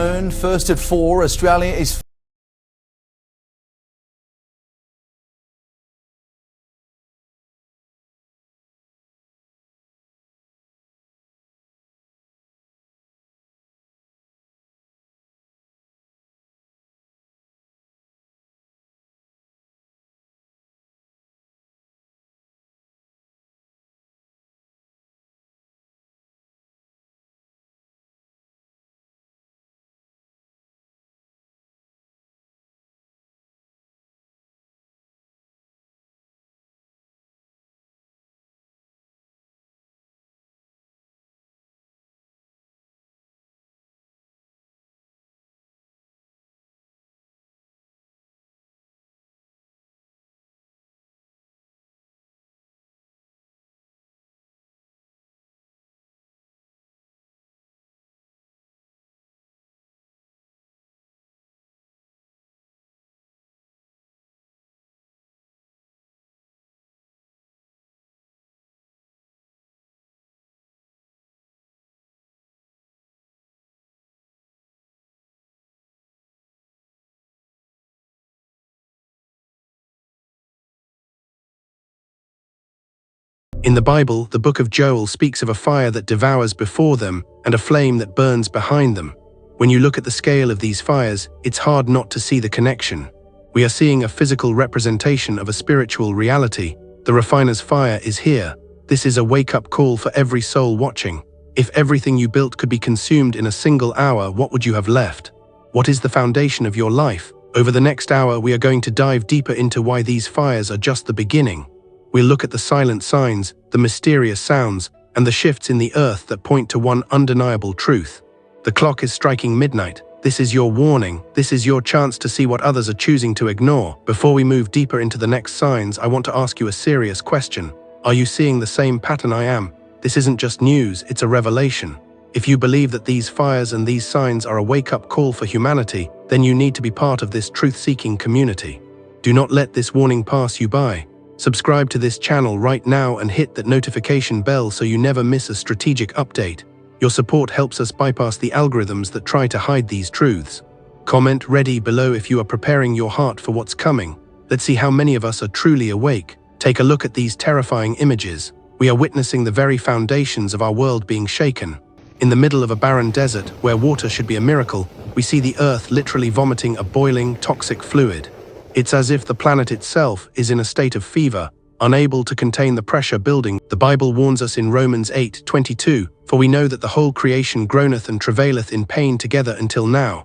afternoon. First at 4, Australia is In the Bible, the book of Joel speaks of a fire that devours before them and a flame that burns behind them. When you look at the scale of these fires, it's hard not to see the connection. We are seeing a physical representation of a spiritual reality. The refiner's fire is here. This is a wake-up call for every soul watching. If everything you built could be consumed in a single hour, what would you have left? What is the foundation of your life? Over the next hour, we are going to dive deeper into why these fires are just the beginning. We'll look at the silent signs, the mysterious sounds, and the shifts in the earth that point to one undeniable truth. The clock is striking midnight. This is your warning. This is your chance to see what others are choosing to ignore. Before we move deeper into the next signs, I want to ask you a serious question. Are you seeing the same pattern I am? This isn't just news, it's a revelation. If you believe that these fires and these signs are a wake-up call for humanity, then you need to be part of this truth-seeking community. Do not let this warning pass you by. Subscribe to this channel right now and hit that notification bell so you never miss a strategic update. Your support helps us bypass the algorithms that try to hide these truths. Comment ready below if you are preparing your heart for what's coming. Let's see how many of us are truly awake. Take a look at these terrifying images. We are witnessing the very foundations of our world being shaken. In the middle of a barren desert, where water should be a miracle, we see the earth literally vomiting a boiling, toxic fluid. It's as if the planet itself is in a state of fever, unable to contain the pressure building. The Bible warns us in Romans 8:22, "For we know that the whole creation groaneth and travaileth in pain together until now."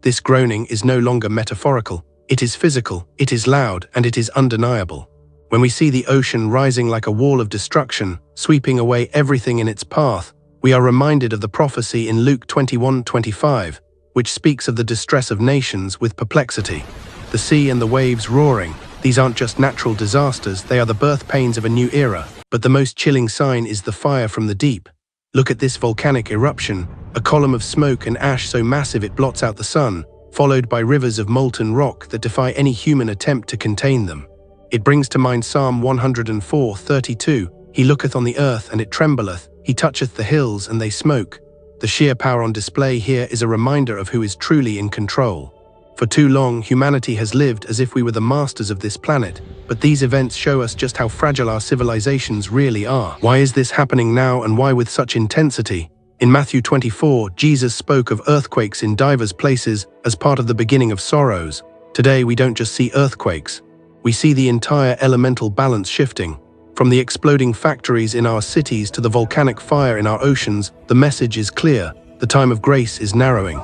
This groaning is no longer metaphorical. It is physical, it is loud, and it is undeniable. When we see the ocean rising like a wall of destruction, sweeping away everything in its path, we are reminded of the prophecy in Luke 21:25, which speaks of the distress of nations with perplexity. The sea and the waves roaring. These aren't just natural disasters, they are the birth pains of a new era. But the most chilling sign is the fire from the deep. Look at this volcanic eruption, a column of smoke and ash so massive it blots out the sun, followed by rivers of molten rock that defy any human attempt to contain them. It brings to mind Psalm 104:32, "He looketh on the earth, and it trembleth, he toucheth the hills, and they smoke." The sheer power on display here is a reminder of who is truly in control. For too long, humanity has lived as if we were the masters of this planet, but these events show us just how fragile our civilizations really are. Why is this happening now, and why with such intensity? In Matthew 24, Jesus spoke of earthquakes in divers places as part of the beginning of sorrows. Today, we don't just see earthquakes. We see the entire elemental balance shifting. From the exploding factories in our cities to the volcanic fire in our oceans, the message is clear. The time of grace is narrowing.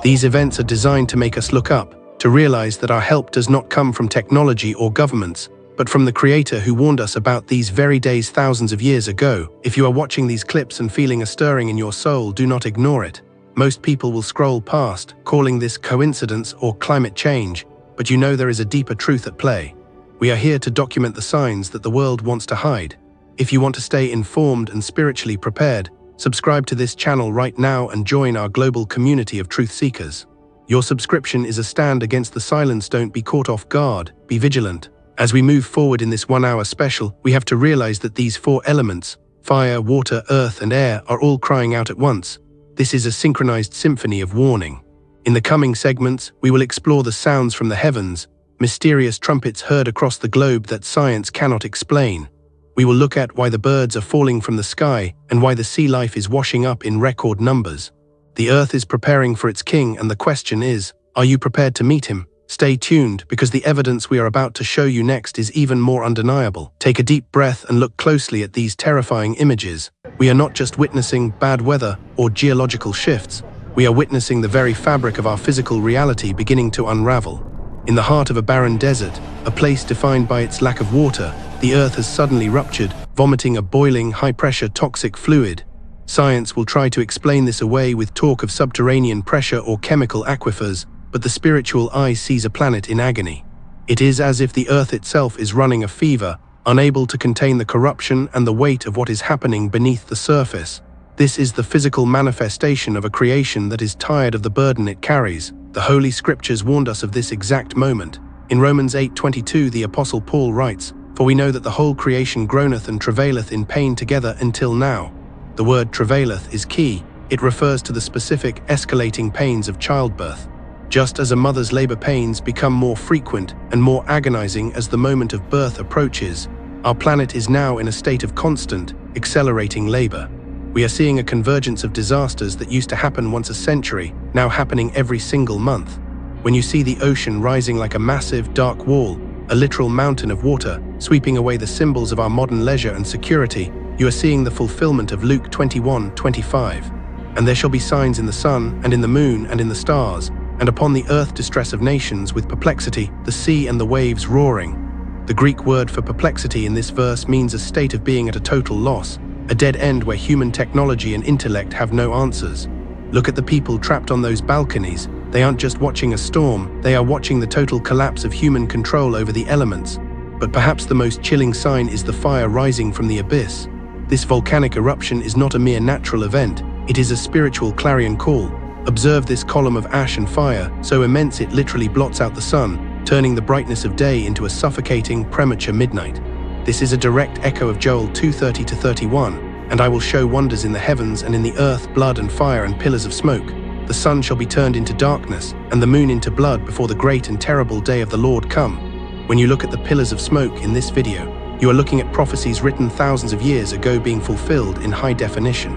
These events are designed to make us look up, to realize that our help does not come from technology or governments, but from the Creator who warned us about these very days thousands of years ago. If you are watching these clips and feeling a stirring in your soul, do not ignore it. Most people will scroll past, calling this coincidence or climate change, but you know there is a deeper truth at play. We are here to document the signs that the world wants to hide. If you want to stay informed and spiritually prepared, subscribe to this channel right now and join our global community of truth seekers. Your subscription is a stand against the silence. Don't be caught off guard. Be vigilant. As we move forward in this 1-hour special, we have to realize that these 4 elements, fire, water, earth, and air, are all crying out at once. This is a synchronized symphony of warning. In the coming segments, we will explore the sounds from the heavens, mysterious trumpets heard across the globe that science cannot explain. We will look at why the birds are falling from the sky and why the sea life is washing up in record numbers. The earth is preparing for its king, and the question is, are you prepared to meet him? Stay tuned, because the evidence we are about to show you next is even more undeniable. Take a deep breath and look closely at these terrifying images. We are not just witnessing bad weather or geological shifts. We are witnessing the very fabric of our physical reality beginning to unravel. In the heart of a barren desert, a place defined by its lack of water, the earth has suddenly ruptured, vomiting a boiling, high-pressure toxic fluid. Science will try to explain this away with talk of subterranean pressure or chemical aquifers, but the spiritual eye sees a planet in agony. It is as if the earth itself is running a fever, unable to contain the corruption and the weight of what is happening beneath the surface. This is the physical manifestation of a creation that is tired of the burden it carries. The Holy Scriptures warned us of this exact moment. In Romans 8:22, the Apostle Paul writes, "For we know that the whole creation groaneth and travaileth in pain together until now." The word travaileth is key. It refers to the specific, escalating pains of childbirth. Just as a mother's labor pains become more frequent and more agonizing as the moment of birth approaches, our planet is now in a state of constant, accelerating labor. We are seeing a convergence of disasters that used to happen once a century, now happening every single month. When you see the ocean rising like a massive, dark wall, a literal mountain of water, sweeping away the symbols of our modern leisure and security, you are seeing the fulfillment of Luke 21:25. "And there shall be signs in the sun, and in the moon, and in the stars, and upon the earth distress of nations with perplexity, the sea and the waves roaring." The Greek word for perplexity in this verse means a state of being at a total loss, a dead end where human technology and intellect have no answers. Look at the people trapped on those balconies. They aren't just watching a storm, they are watching the total collapse of human control over the elements. But perhaps the most chilling sign is the fire rising from the abyss. This volcanic eruption is not a mere natural event, it is a spiritual clarion call. Observe this column of ash and fire, so immense it literally blots out the sun, turning the brightness of day into a suffocating, premature midnight. This is a direct echo of Joel 2:30-31, "And I will show wonders in the heavens and in the earth, blood and fire and pillars of smoke. The sun shall be turned into darkness, and the moon into blood before the great and terrible day of the Lord come." When you look at the pillars of smoke in this video, you are looking at prophecies written thousands of years ago being fulfilled in high definition.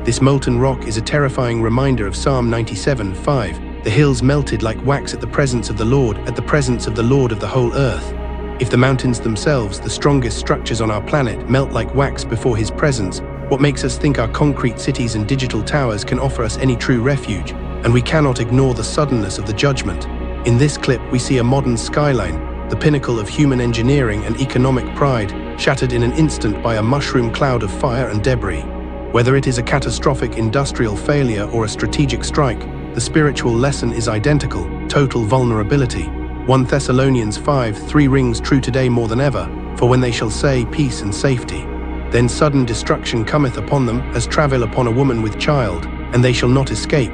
This molten rock is a terrifying reminder of Psalm 97:5. "The hills melted like wax at the presence of the Lord, at the presence of the Lord of the whole earth." If the mountains themselves, the strongest structures on our planet, melt like wax before His presence, what makes us think our concrete cities and digital towers can offer us any true refuge? And we cannot ignore the suddenness of the judgment. In this clip, we see a modern skyline, the pinnacle of human engineering and economic pride, shattered in an instant by a mushroom cloud of fire and debris. Whether it is a catastrophic industrial failure or a strategic strike, the spiritual lesson is identical: total vulnerability. 1 Thessalonians 5:3 rings true today more than ever, "For when they shall say peace and safety, then sudden destruction cometh upon them, as travail upon a woman with child, and they shall not escape."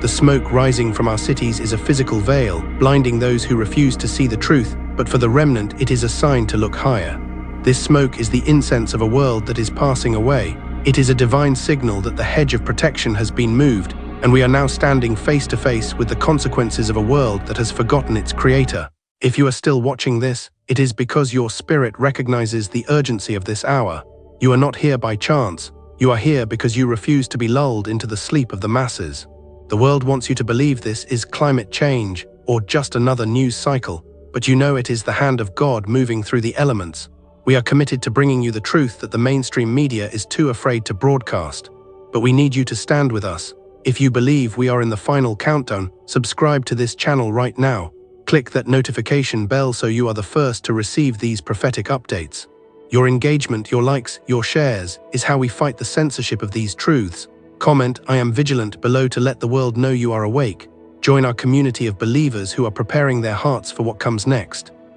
The smoke rising from our cities is a physical veil, blinding those who refuse to see the truth, but for the remnant it is a sign to look higher. This smoke is the incense of a world that is passing away. It is a divine signal that the hedge of protection has been moved, and we are now standing face to face with the consequences of a world that has forgotten its creator. If you are still watching this, it is because your spirit recognizes the urgency of this hour. You are not here by chance. You are here because you refuse to be lulled into the sleep of the masses. The world wants you to believe this is climate change or just another news cycle, but you know it is the hand of God moving through the elements. We are committed to bringing you the truth that the mainstream media is too afraid to broadcast. But we need you to stand with us. If you believe we are in the final countdown, subscribe to this channel right now. Click that notification bell so you are the first to receive these prophetic updates. Your engagement, your likes, your shares is how we fight the censorship of these truths. Comment "I am vigilant" below to let the world know you are awake. Join our community of believers who are preparing their hearts for what comes next.